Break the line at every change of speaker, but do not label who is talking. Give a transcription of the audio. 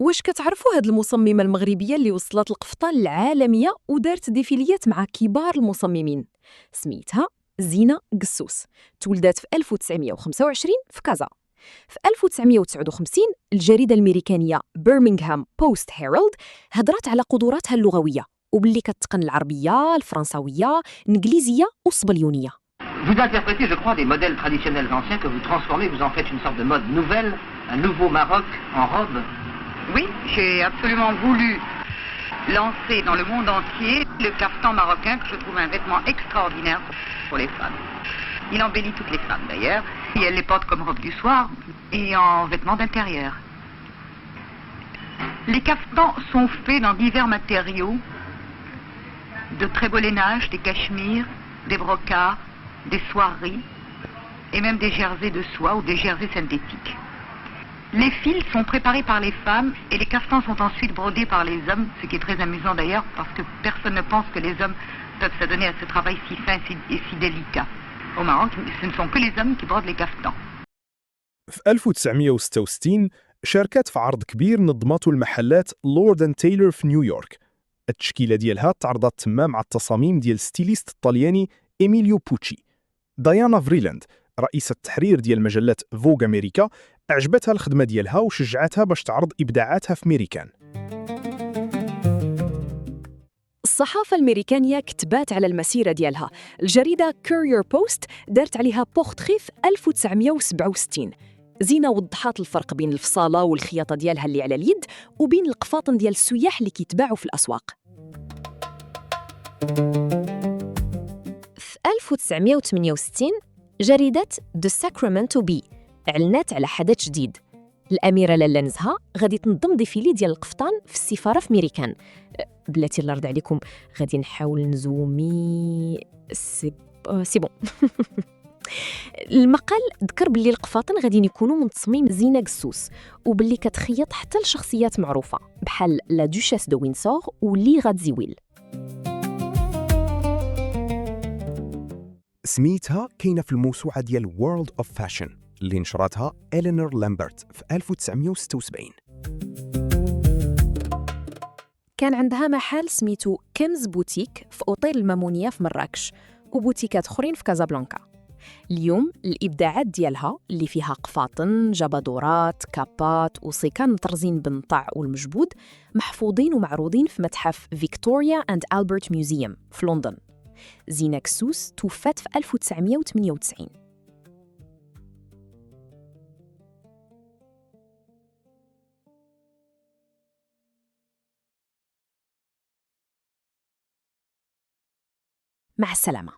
واش كتعرفوا هاد المصممة المغربية اللي وصلت القفطان العالمية ودارت ديفيليات مع كبار المصممين؟ سميتها زينة قسوس. تولدت في 1925 في كازا. في 1959 الجريدة الأمريكانية برمنغهام بوست هيرالد هضرت على قدراتها اللغوية وباللي كتقن العربية، الفرنساوية، الإنجليزية والصبليونية.
Vous interprétez, je crois, des modèles traditionnels anciens que vous transformez, vous en faites une sorte de mode nouvelle, un nouveau Maroc en robe.
Oui, j'ai absolument voulu lancer dans le monde entier le caftan marocain que je trouve un vêtement extraordinaire pour les femmes. Il embellit toutes les femmes d'ailleurs, et elles les portent comme robe du soir et en vêtements d'intérieur. Les caftans sont faits dans divers matériaux, de très beau lainage, des cachemires, des brocarts, des soieries et même des jerseys de soie ou des jerseys synthétiques. Les fils sont préparés par les femmes et les caftans sont ensuite brodés par les hommes, ce qui est très amusant d'ailleurs parce que personne ne pense que les hommes peuvent s'adonner à ce travail si fin et si délicat. Au Maroc, ce ne sont que les hommes qui brodent les caftans.
في 1966 شاركت في عرض كبير نظمته المحلات لورد اند تايلور في نيويورك. التشكيلة ديالها تعرضت تما مع التصاميم ديال ستيليست الطلياني إيميليو بوتشي. ديانا فريلاند رئيسة التحرير ديال مجلة فوغ أمريكا أعجبتها الخدمة ديالها وشجعتها باش تعرض إبداعاتها في ميريكان.
الصحافة الأمريكانية كتبات على المسيرة ديالها. الجريدة كورير بوست دارت عليها بورتري في 1967. زينة وضحات الفرق بين الفصالة والخياطة ديالها اللي على اليد وبين القفاطن ديال السياح اللي كيتباعوا في الأسواق. في 1968 جريدة The Sacramento Bee أعلنت على حدث جديد. الأميرة لالا نزهة غادي تنظم ديفيلي ديال القفطان في السفارة في ميريكان. بلاتي الله يرضي عليكم غادي نحاول نزومي سي بون. المقال ذكر باللي القفاطن غادي يكونوا من تصميم زينة قسوس وباللي كتخيط حتى لشخصيات معروفة بحال لا دوشيس دو وينسور ولي غادزيويل.
سميتها كاينة في الموسوعة ديال World of Fashion اللي نشرتها إلينور لامبرت في 1976.
كان عندها محل سميتو كيمز بوتيك في أوطيل المامونية في مراكش وبوتيكات أخرين في كازابلانكا. اليوم الإبداعات ديالها اللي فيها قفاطن، جبادورات، كابات وصيكان مطرزين بالنطع والمجبود محفوظين ومعروضين في متحف فيكتوريا أند ألبرت ميوزيوم في لندن. زينة قسوس توفت في 1998. مع السلامة.